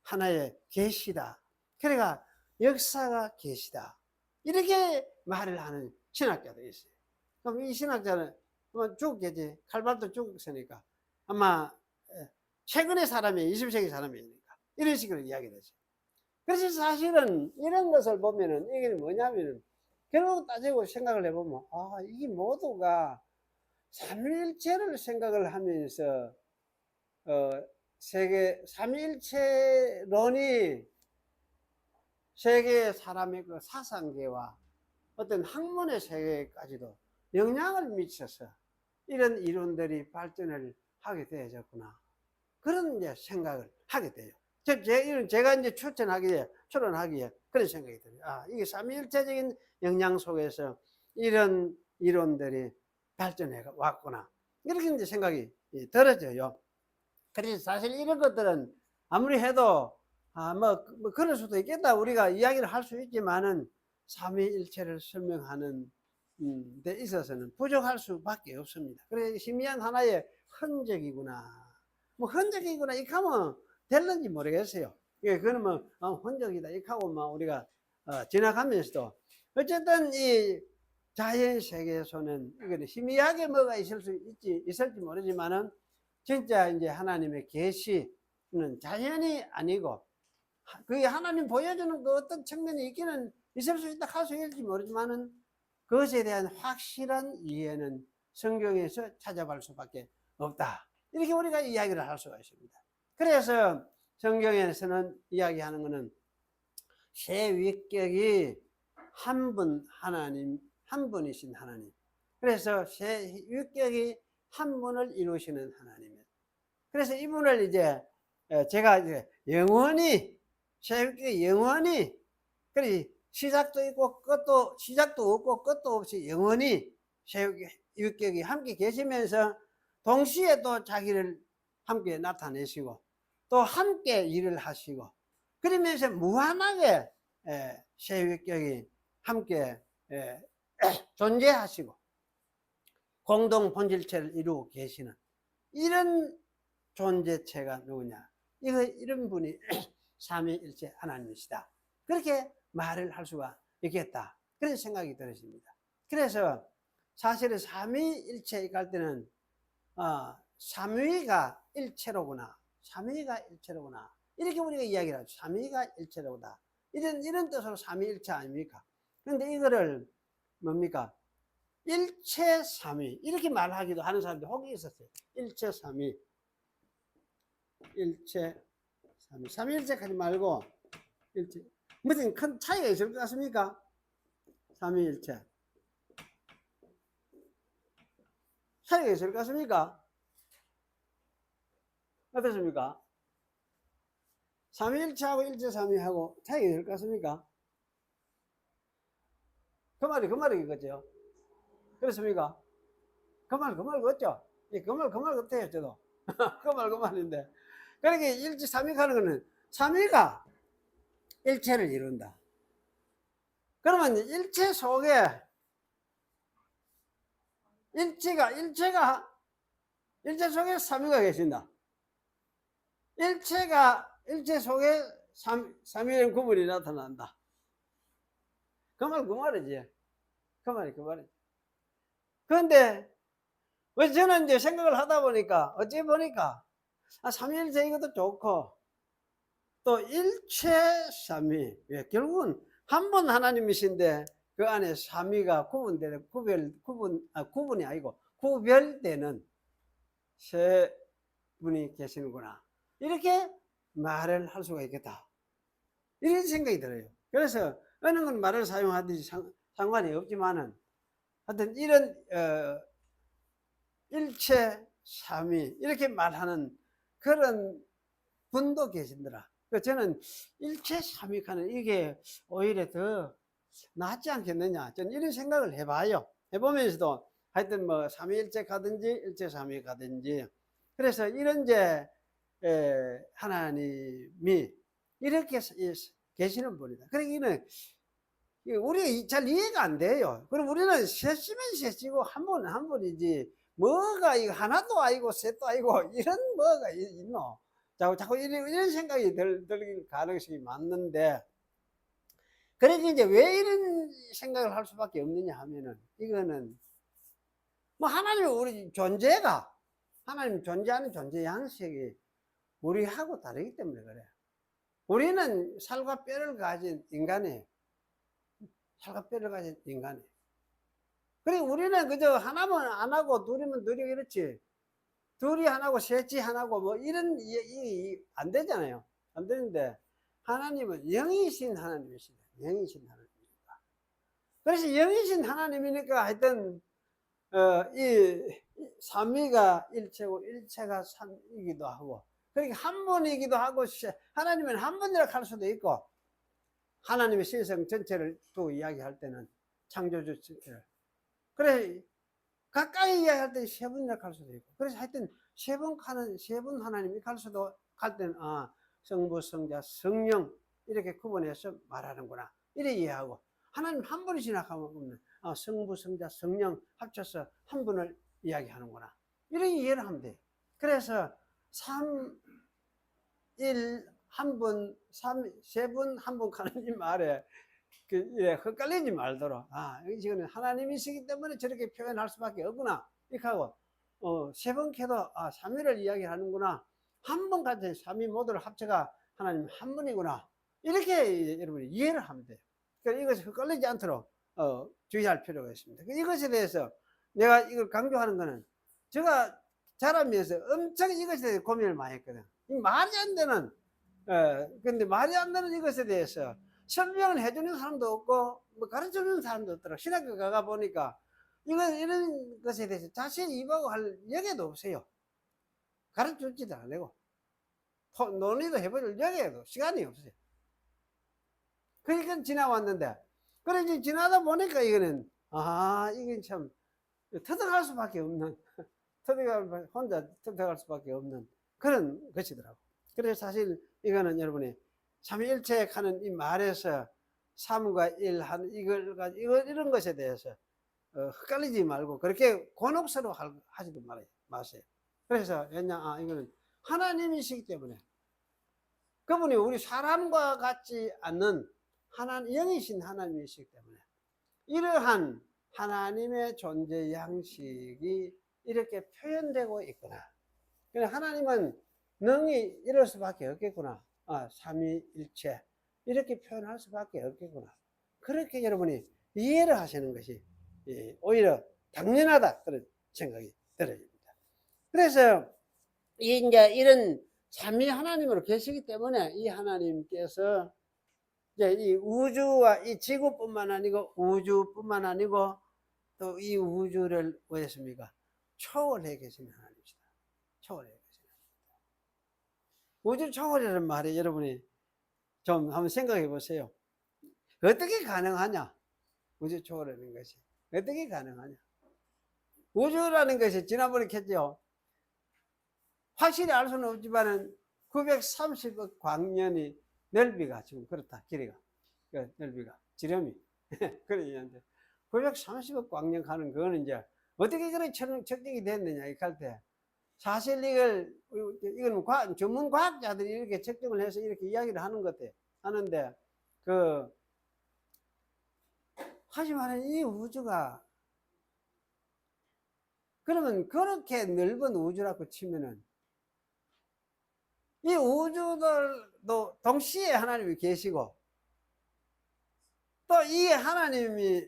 하나의 계시다. 그러니까 역사가 계시다, 이렇게 말을 하는 신학자도 있어요. 그럼 이 신학자는 죽겠지, 칼발도 죽었으니까 아마 최근의 사람이 20세기 사람이니까 이런 식으로 이야기를 했어요. 그래서 사실은 이런 것을 보면은 이게 뭐냐면은, 결국 따지고 생각을 해보면 이게 모두가 삼위일체를 생각을 하면서 세계 삼위일체론이 세계 사람의 그 사상계와 어떤 학문의 세계까지도 영향을 미쳐서 이런 이론들이 발전을 하게 되어졌구나, 그런 이제 생각을 하게 돼요. 제가 이제 추론하기에 그런 생각이 들어요. 이게 삼위일체적인 영향 속에서 이런 이론들이 발전해 왔구나, 이렇게 이제 생각이 들어져요. 그래서 사실 이런 것들은 아무리 해도 뭐 그럴 수도 있겠다, 우리가 이야기를 할 수 있지만은 삼위일체를 설명하는 데 있어서는 부족할 수밖에 없습니다. 그래서 희미한 하나의 흔적이구나. 뭐 흔적이구나 이렇게 하면 될는지 모르겠어요. 예, 그러면 흔적이다 이렇게 하고 막 우리가 지나가면서도 어쨌든 이 자연 세계에서는 이거는 희미하게 뭐가 있을지 모르지만은 진짜 이제 하나님의 계시는 자연이 아니고 그게 하나님 보여주는 그 어떤 측면이 있기는 있을 수 있다 할 수 있을지 모르지만은 그것에 대한 확실한 이해는 성경에서 찾아볼 수밖에 없다. 이렇게 우리가 이야기를 할 수가 있습니다. 그래서 성경에서는 이야기하는 것은 세 위격이 한 분이신 하나님. 그래서 세 위격이 한 분을 이루시는 하나님이에요. 그래서 이분을 이제 제가 이제 영원히 세 위격이 영원히 그래 시작도 있고 끝도 시작도 없고 끝도 없이 영원히 세 위격이 함께 계시면서 동시에 또 자기를 함께 나타내시고 또 함께 일을 하시고 그러면서 무한하게 세 위격이 함께 존재하시고 공동 본질체를 이루고 계시는 이런 존재체가 누구냐? 이런 분이 삼위일체 하나님이시다. 그렇게 말을 할 수가 있겠다. 그런 생각이 들었습니다. 그래서 사실은 삼위일체 갈 때는 삼위가 일체로구나. 삼위가 일체로구나. 이렇게 우리가 이야기를 하죠. 삼위가 일체로구나. 이런 뜻으로 삼위일체 아닙니까? 그런데 이거를 뭡니까? 일체 삼위 이렇게 말하기도 하는 사람들 혹이 있었어요. 일체 삼위, 일체 삼위, 삼위일체 하지 말고 일체 무슨 큰 차이가 있을 것 같습니까? 삼위일체 차이가 있을 것 같습니까? 어떻습니까? 삼위일체하고 일체 삼위하고 차이가 있을 것 같습니까? 그 말이 이거죠. 그렇습니까? 그 말 같죠? 예, 그 말 같아요, 저도. 그 말인데. 그러니까 일체 삼위가 하는 거는 삼위가 일체를 이룬다. 그러면 일체 속에 일체 속에 삼위가 계신다. 일체 속에 삼위의 구분이 나타난다. 그 말이지. 그 말이지. 그런데 왜 저는 이제 생각을 하다 보니까 어찌 보니까 삼위일체 이것도 좋고 또 일체 삼위 결국은 한 분 하나님이신데 그 안에 삼위가 구분되는 구분이 아니고 구별되는 세 분이 계시는구나 이렇게 말을 할 수가 있겠다 이런 생각이 들어요. 그래서 어느 건 말을 사용하든지 상관이 없지만은 하여튼 이런 일체 삼위 이렇게 말하는 그런 분도 계신더라. 저는 일체 삼위하는 이게 오히려 더 낫지 않겠느냐 저는 이런 생각을 해봐요. 해보면서도 하여튼 뭐 삼위일체 가든지 일체 삼위 가든지 그래서 이런 이제 하나님이 이렇게 계시는 분이다. 그러니까 우리가 잘 이해가 안 돼요. 그럼 우리는 셋이면 셋이고 한 분이지 뭐가 이거 하나도 아니고 셋도 아니고 이런 뭐가 있노? 자꾸 이런 생각이 들 가능성이 많는데 그러니까 이제 왜 이런 생각을 할 수밖에 없느냐 하면은 이거는 뭐 하나님의 우리 존재가 하나님 존재하는 존재 양식이 우리하고 다르기 때문에 그래. 우리는 살과 뼈를 가진 인간이에요. 살과 뼈를 가진 인간이에요. 그리고 우리는 그저 하나면 안 하고 둘이면 둘이고 이렇지. 둘이 하나고 셋이 하나고 뭐 이런 안 되잖아요. 안 되는데 하나님은 영이신 하나님이시다. 영이신 하나님이니까. 그래서 영이신 하나님이니까 하여튼 이 삼위가 일체고 일체가 삼이기도 하고 그러니까 한 분이기도 하고 하나님은 한 분이라 할 수도 있고 하나님의 신성 전체를 또 이야기할 때는 창조주 그래 가까이 이야기할 때 세 분이라 할 수도 있고 그래서 하여튼 세 분 하나님이 갈 수도 갈 때는 성부 성자 성령 이렇게 구분해서 말하는구나 이래 이해하고 하나님 한 분이시나 하면 성부 성자 성령 합쳐서 한 분을 이야기하는구나 이렇게 이해를 하면 돼. 그래서 3, 1, 한 분, 3, 3분, 한 분 가는 이 말에 예, 헷갈리지 말도록. 아, 이거는 하나님이시기 때문에 저렇게 표현할 수밖에 없구나. 이렇게 하고, 3번 캐도, 아, 3위를 이야기하는구나. 한 번 같은 3위 모두를 합쳐가 하나님 한 분이구나. 이렇게 여러분이 이해를 하면 돼요. 그러니까 이것이 헷갈리지 않도록, 주의할 필요가 있습니다. 이것에 대해서 내가 이걸 강조하는 거는 제가 자라면서 엄청 이것에 대해서 고민을 많이 했거든. 말이 안 되는, 근데 말이 안 되는 이것에 대해서 설명을 해주는 사람도 없고, 뭐 가르쳐주는 사람도 없더라. 신학교 가가 보니까, 이런 것에 대해서 자세히 입하고 할 여개도 없어요. 가르쳐주지도 않고, 논의도 해볼 여개도 시간이 없어요. 그러니까 지나왔는데, 그래, 이제 지나다 보니까 이거는, 이건 참, 터득할 수밖에 없는, 혼자 터득할 수밖에 없는 그런 것이더라고. 그래서 사실 이거는 여러분이 삼위일체 하는 이 말에서 3과 1 하는 이런 것에 대해서 헷갈리지 말고 그렇게 곤혹스러워 하지도 마세요. 그래서 이거는 하나님이시기 때문에 그분이 우리 사람과 같지 않는 영이신 하나님이시기 때문에 이러한 하나님의 존재 양식이 이렇게 표현되고 있구나. 하나님은 능히 이럴 수밖에 없겠구나. 삼위일체 이렇게 표현할 수밖에 없겠구나. 그렇게 여러분이 이해를 하시는 것이 오히려 당연하다 그런 생각이 들어집니다. 그래서 이제 이런 삼위 하나님으로 계시기 때문에 이 하나님께서 이제 이 우주와 이 지구뿐만 아니고 우주뿐만 아니고 또 이 우주를 뭐했습니까? 초월해 계시는 하나님이시다. 초월해 계시는 하나님이다. 우주 초월이라는 말이 여러분이 좀 한번 생각해 보세요. 어떻게 가능하냐? 우주 초월이라는 것이 어떻게 가능하냐? 우주라는 것이 지난번에 했죠. 확실히 알 수는 없지만은 930억 광년이 넓이가 지금 그렇다. 길이가 넓이가 지름이 그러는데 930억 광년 가는 그거는 이제 어떻게 그런 측정이 됐느냐 이렇게 할 때 사실 이건 전문 과학자들이 이렇게 측정을 해서 이렇게 이야기를 하는 것 같아요. 하는데 하지만 이 우주가 그러면 그렇게 넓은 우주라고 치면은 이 우주들도 동시에 하나님이 계시고 또 이 하나님이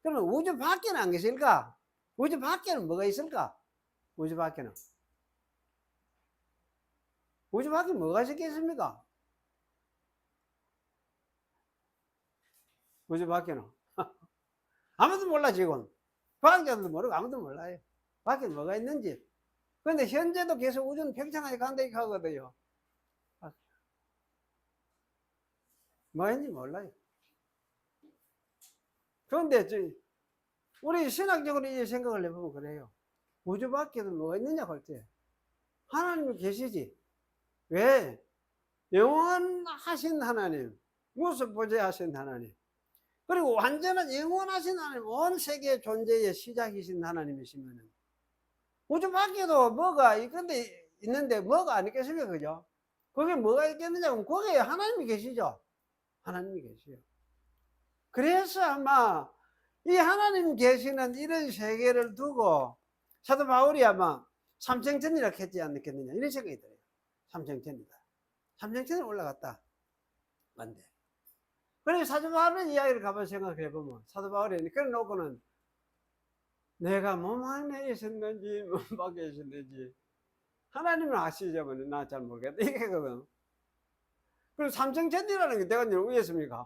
그러면 우주 밖에는 안 계실까? 우주 밖에는 뭐가 있을까? 우주 밖에는 우주 밖에 뭐가 있겠습니까? 우주 밖에는 아무도 몰라. 지금 과학자들도 모르고 아무도 몰라요. 밖에 뭐가 있는지. 그런데 현재도 계속 우주는 팽창하게 간다 이렇게 하거든요. 뭐가 있는지 몰라요. 그런데 우리 신학적으로 이 생각을 해보면 그래요. 우주 밖에도 뭐가 있느냐 할 때 하나님이 계시지. 왜? 영원하신 하나님, 무소부재하신 하나님, 그리고 완전한 영원하신 하나님, 온 세계 존재의 시작이신 하나님이시면 우주 밖에도 뭐가 있는데 뭐가 안 있겠습니까? 그죠? 거기에 뭐가 있겠느냐 하면 거기에 하나님이 계시죠. 하나님이 계시죠. 그래서 아마 이 하나님 계시는 이런 세계를 두고 사도 바울이 아마 삼층천이라고 했지 않겠느냐 이런 생각이 들어요. 삼층천이다. 삼층천에 올라갔다. 맞네. 그래서 사도 바울의 이야기를 가만 생각해 보면 사도 바울이 그래 놓고는 내가 몸 안에 있었는지 몸 밖에 있었는지 하나님은 아시자면 나 잘 모르겠다 이거거든. 그리고 삼층천이라는 게 내가 왜 했습니까?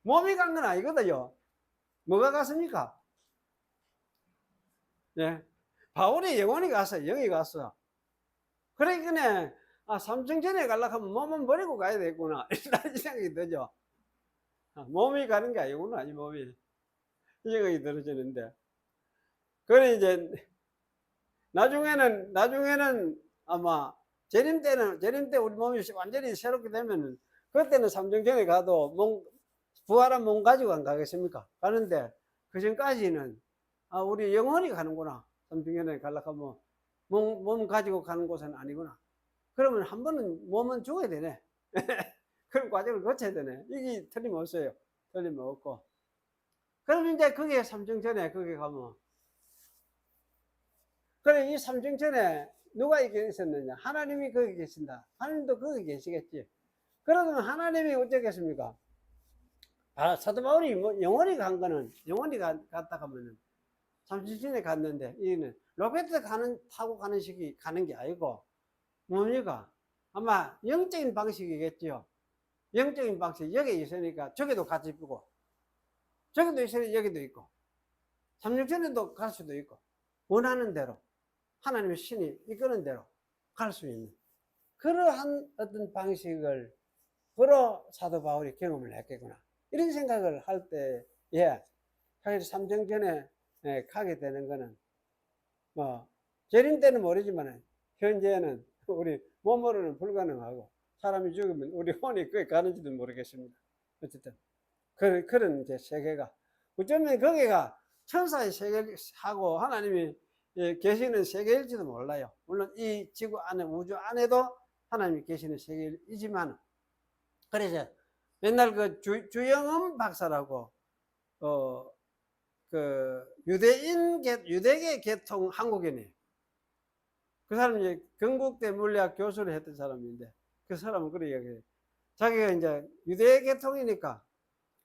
몸이 간 건 아니거든요. 뭐가 갔습니까? 예. 바울이 영혼이 갔어. 영이 갔어. 그러니까 삼층천에 가려고 하면 몸은 버리고 가야 되겠구나 이런 생각이 들죠. 몸이 가는 게 아니구나. 이 몸이 이 생각이 들어지는데 그래 이제 나중에는 아마 재림 때 우리 몸이 완전히 새롭게 되면은 그때는 삼층천에 가도 부활한 몸 가지고 안 가겠습니까? 가는데 그 전까지는 우리 영혼이 가는구나. 삼층천에 가려고 하면 몸 가지고 가는 곳은 아니구나. 그러면 한 번은 몸은 죽어야 되네. 그런 과정을 거쳐야 되네. 이게 틀림없어요. 틀림없고. 그럼 이제 그게 삼중전에 거기 가면, 그래, 이 삼중전에 누가 이게 있었느냐? 하나님이 거기 계신다. 하나님도 거기 계시겠지. 그러면 하나님이 어쩌겠습니까? 아, 사도 바울이 뭐 영원히 간 거는, 영원히 갔다 가면은 삼중전에 갔는데, 이는 로켓 타고 가는 식이 가는 게 아니고, 뭡니까? 아마 영적인 방식이겠죠. 영적인 방식. 여기 있으니까 저기도 같이 있고, 저기도 있으니 여기도 있고, 삼중전에도 갈 수도 있고, 원하는 대로, 하나님의 신이 이끄는 대로 갈 수 있는 그러한 어떤 방식을 그로 사도 바울이 경험을 했겠구나. 이런 생각을 할 때, 예, 사실 삼중전에 가게 되는 거는, 뭐, 재림 때는 모르지만, 현재는 우리 몸으로는 불가능하고, 사람이 죽으면 우리 혼이 거기 가는지도 모르겠습니다. 어쨌든, 그런 이제 세계가, 어쩌면 거기가 천사의 세계하고 하나님이 계시는 세계일지도 몰라요. 물론 이 지구 안에, 우주 안에도 하나님이 계시는 세계이지만, 그래서 맨날 그 주영음 박사라고, 유대계 계통 한국인이에요. 그 사람이 이제 건국대 물리학 교수를 했던 사람인데, 그 사람은 그래 이야기해요. 자기가 이제 유대 계통이니까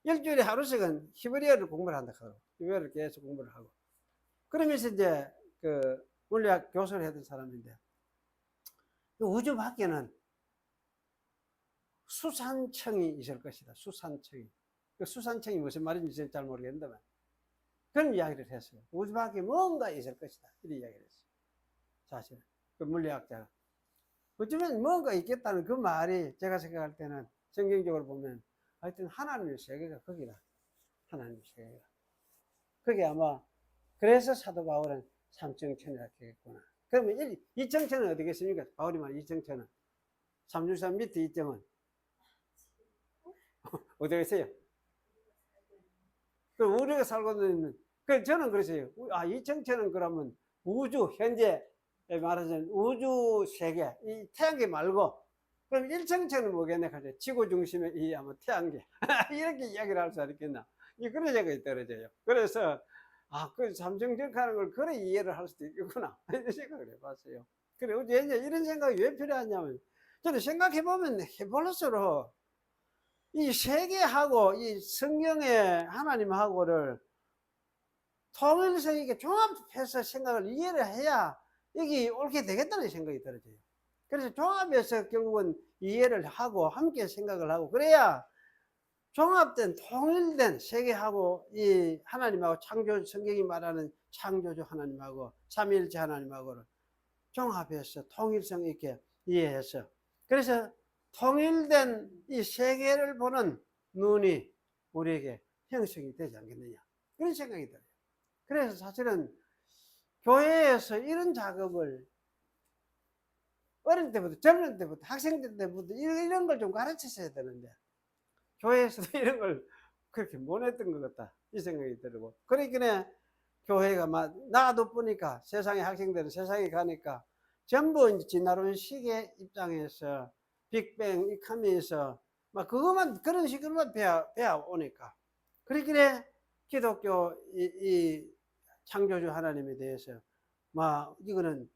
일주일에 하루씩은 히브리어를 공부를 한다 하고, 히브리어를 계속 공부를 하고. 그러면서 이제 그 물리학 교수를 했던 사람인데, 우주 밖에는 수산청이 있을 것이다. 수산청이. 그 수산청이 무슨 말인지 잘 모르겠는데만 그런 이야기를 했어요. 우주 밖에 뭔가 있을 것이다. 이런 이야기를 했어요. 사실 그 물리학자가. 어쩌면 뭔가 있겠다는 그 말이 제가 생각할 때는 성경적으로 보면 하여튼 하나님의 세계가 거기다. 하나님의 세계가. 그게 아마 그래서 사도 바울은 삼정천이라고 했구나. 그러면 이정천은 어디겠습니까? 바울이 말한 이정천은. 삼중산 밑에 이정은 어디가 있어요? 그 우리가 살고 있는, 그 저는 그랬어요. 아, 이정천은 그러면 우주, 현재 말하자면 우주 세계, 이 태양계 말고, 그럼 일정천은 뭐겠네? 하죠. 지구 중심의 이 아마 태양계. 이렇게 이야기를 할 수 있겠나? 그런 생각이 떨어져요. 그래서, 아, 그 삼중적 하는 걸 그래 이해를 할 수도 있겠구나. 이런 생각을 해봤어요. 그래, 이제 이런 생각이 왜 필요하냐면, 저는 생각해보면 해볼수록 이 세계하고 이 성경의 하나님하고를 통일성 있게 종합해서 생각을 이해를 해야 이게 옳게 되겠다는 생각이 들어져요. 그래서 종합해서 결국은 이해를 하고 함께 생각을 하고 그래야 종합된 통일된 세계하고 이 하나님하고 창조, 성경이 말하는 창조주 하나님하고 삼위일체 하나님하고를 종합해서 통일성 있게 이해해서, 그래서 통일된 이 세계를 보는 눈이 우리에게 형성이 되지 않겠느냐, 그런 생각이 들어요. 그래서 사실은 교회에서 이런 작업을 어릴 때부터, 젊은 때부터, 학생들 때부터 이런 걸 좀 가르쳤어야 되는데 교회에서도 이런 걸 그렇게 못 했던 것 같다, 이 생각이 들고, 그러니까 교회가 막 나도 보니까 세상의 학생들은 세상에 가니까 전부 이제 진화론 시계 입장에서 빅뱅 이 하면서 막 그것만 그런 식으로만 배워 오니까, 그러기에 기독교 이 창조주 하나님에 대해서 막 이거는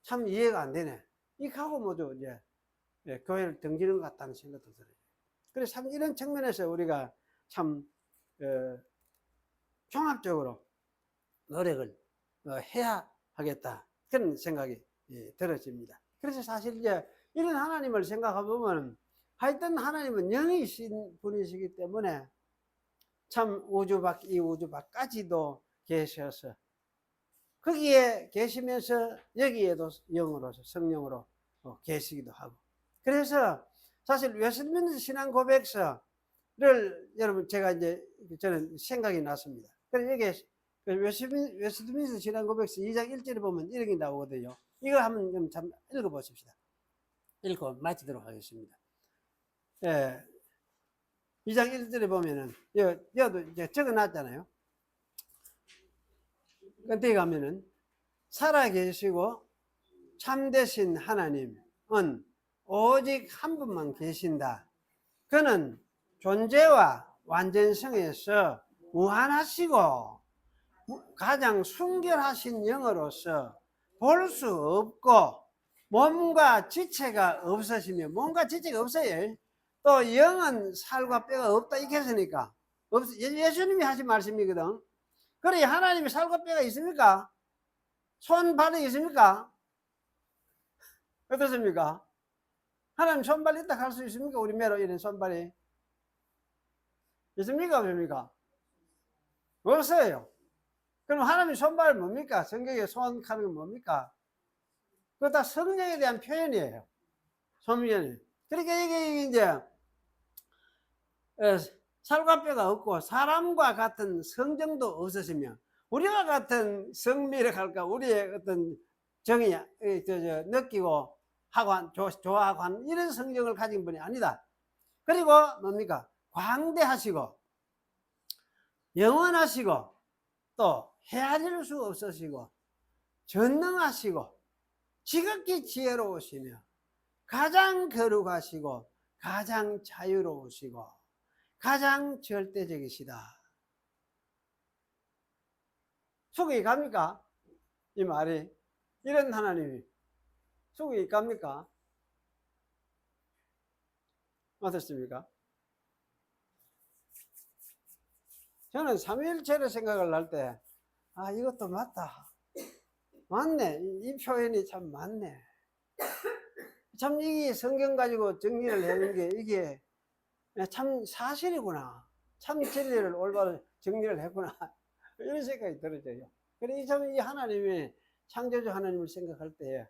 참 이해가 안 되네, 이렇게 하고 모두 이제 교회를 등지는 것 같다는 생각도 들어요. 그래서 참 이런 측면에서 우리가 참 종합적으로 노력을 해야 하겠다, 그런 생각이 들어집니다. 그래서 사실 이제 이런 하나님을 생각해보면 하여튼 하나님은 영이신 분이시기 때문에 참 우주 밖, 이 우주 밖까지도 계셔서 거기에 계시면서 여기에도 영으로서 성령으로 계시기도 하고, 그래서 사실 웨스트민스터 신앙 고백서를 여러분 제가 이제 저는 생각이 났습니다. 그래서 여기에 웨스트민스터 신앙 고백서 2장 1절에 보면 이런 게 나오거든요. 이거 한번 좀 잠 읽어보십시다. 읽고 마치도록 하겠습니다. 예, 2장 1절에 보면은 여도 이제 적어놨잖아요. 끝에 가면은 살아계시고 참되신 하나님은 오직 한 분만 계신다. 그는 존재와 완전성에서 무한하시고 가장 순결하신 영으로서 볼 수 없고 몸과 지체가 없으시며, 몸과 지체가 없어요. 또 영은 살과 뼈가 없다 이렇게 했으니까 예수님이 하신 말씀이거든. 그래, 하나님이 살과 뼈가 있습니까? 손, 발이 있습니까? 어떻습니까? 하나님 손발 있다 할 수 있습니까? 우리 매로 이런 손발이 있습니까? 없습니까? 없어요. 그럼 하나님 손발 뭡니까? 성경에 손 하는 건 뭡니까? 그거 다 성령에 대한 표현이에요. 성령이. 그러니까 이게 이제 살과 뼈가 없고 사람과 같은 성정도 없으시며 우리와 같은 성미를 할까, 우리의 어떤 정이 느끼고 하고 좋아하고 하는 이런 성정을 가진 분이 아니다. 그리고 뭡니까? 광대하시고 영원하시고 또 헤아릴 수 없으시고 전능하시고 지극히 지혜로우시며 가장 거룩하시고 가장 자유로우시고 가장 절대적이시다. 속이 갑니까? 이 말이. 이런 하나님이 속이 갑니까? 어떻습니까? 저는 삼위일체를 생각을 할 때, 아, 이것도 맞다. 맞네. 이 표현이 참 맞네. 참, 이게 성경 가지고 정리를 하는 게 이게 참 사실이구나. 참 진리를 올바로 정리를 했구나. 이런 생각이 들어져요. 그래, 이 하나님이 창조주 하나님을 생각할 때,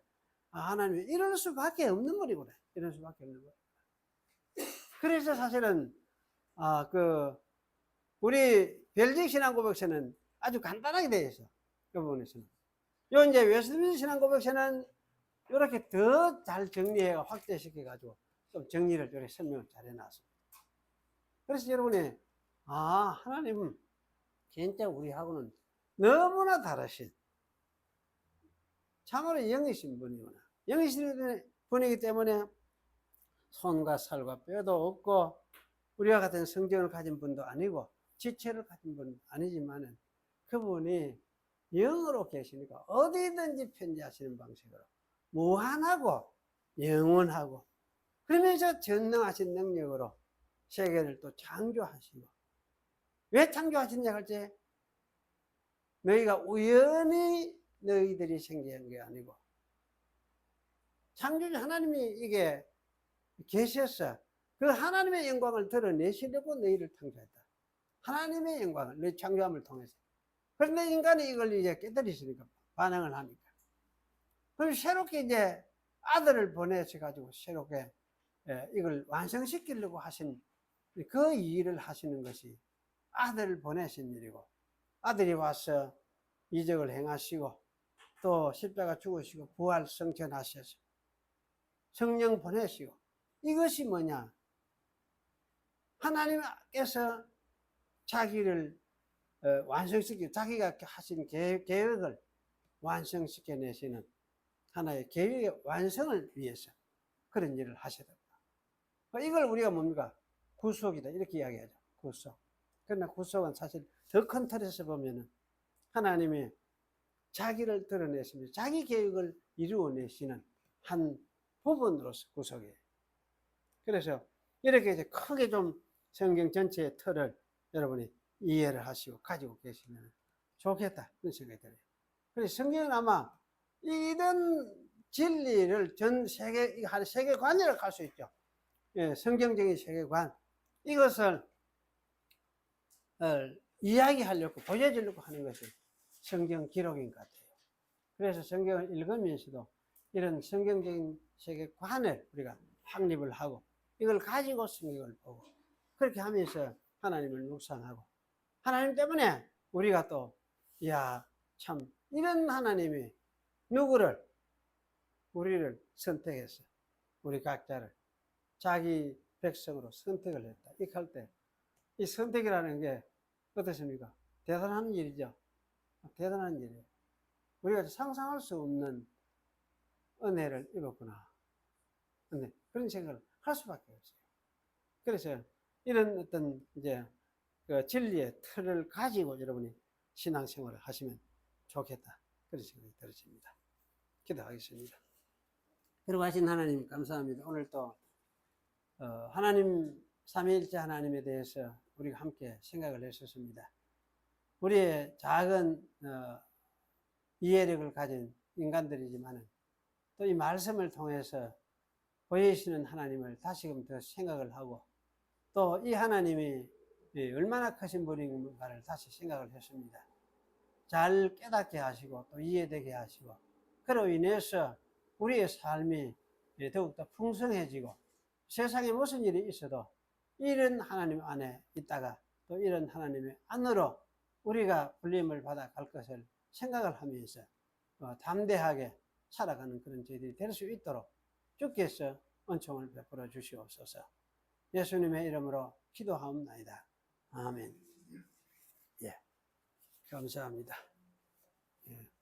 아, 하나님이 이럴 수밖에 없는 거리구나. 이럴 수밖에 없는 거. 그래서 사실은, 우리 벨직 신앙고백서는 아주 간단하게 되어 있어. 그 부분에서는. 요 이제 웨스트민스터 신앙고백서는 이렇게 더 잘 정리해 확대시켜가지고 좀 정리를 이렇게 설명을 잘 해놨습니다. 그래서 여러분이, 아, 하나님은 진짜 우리하고는 너무나 다르신, 참으로 영이신 분이구나. 영이신 분이기 때문에 손과 살과 뼈도 없고 우리와 같은 성정을 가진 분도 아니고 지체를 가진 분도 아니지만은 그분이 영으로 계시니까 어디든지 편지하시는 방식으로 무한하고 영원하고 그러면서 전능하신 능력으로 세계를 또 창조하시고, 왜 창조하셨냐 할 때 너희가 우연히 너희들이 생긴 게 아니고 창조주 하나님이 이게 계셔서 그 하나님의 영광을 드러내시려고 너희를 창조했다. 하나님의 영광을 너희 창조함을 통해서. 그런데 인간이 이걸 이제 깨달으시니까 반응을 하니까. 그럼 새롭게 이제 아들을 보내셔가지고 새롭게 이걸 완성시키려고 하신 그 일을 하시는 것이 아들을 보내신 일이고, 아들이 와서 이적을 행하시고 또 십자가 죽으시고 부활 성천하셔서 성령 보내시고, 이것이 뭐냐? 하나님께서 자기를 완성시키고 자기가 하신 계획을 완성시켜 내시는 하나의 계획의 완성을 위해서 그런 일을 하셔야 됩니다. 이걸 우리가 뭡니까? 구속이다 이렇게 이야기하죠. 구속. 그러나 구속은 사실 더 큰 틀에서 보면은 하나님이 자기를 드러내시며 자기 계획을 이루어내시는 한 부분으로서 구속이에요. 그래서 이렇게 이제 크게 좀 성경 전체의 틀을 여러분이 이해를 하시고 가지고 계시면 좋겠다 그런 생각이 들어요. 그래서 성경은 아마 이런 진리를 전 세계, 한 세계관이라고 할 수 있죠. 예, 성경적인 세계관, 이것을 이야기하려고 보여주려고 하는 것이 성경 기록인 것 같아요. 그래서 성경을 읽으면서도 이런 성경적인 세계관을 우리가 확립을 하고 이걸 가지고 성경을 보고 그렇게 하면서 하나님을 묵상하고, 하나님 때문에 우리가 또, 이야, 참, 이런 하나님이 우리를 선택해서 우리 각자를 자기 백성으로 선택을 했다. 이렇게 할 때, 이 선택이라는 게 어떻습니까? 대단한 일이죠. 대단한 일이에요. 우리가 상상할 수 없는 은혜를 입었구나. 근데 그런 생각을 할 수밖에 없어요. 그래서 이런 어떤 이제 그 진리의 틀을 가지고 여러분이 신앙생활을 하시면 좋겠다. 그런 생각이 들어집니다. 기도하겠습니다. 들어가신 하나님 감사합니다. 오늘 또 하나님 삼위일체 하나님에 대해서 우리가 함께 생각을 했었습니다. 우리의 작은 이해력을 가진 인간들이지만 또 이 말씀을 통해서 보이시는 하나님을 다시금 더 생각을 하고 또 이 하나님이 얼마나 크신 분인가를 다시 생각을 했습니다. 잘 깨닫게 하시고 또 이해되게 하시고 그로 인해서 우리의 삶이 더욱더 풍성해지고 세상에 무슨 일이 있어도 이런 하나님 안에 있다가 또 이런 하나님의 안으로 우리가 불림을 받아 갈 것을 생각을 하면서 담대하게 살아가는 그런 저희들이 될 수 있도록 주께서 은총을 베풀어 주시옵소서. 예수님의 이름으로 기도하옵나이다. 아멘. 예, 감사합니다. 예.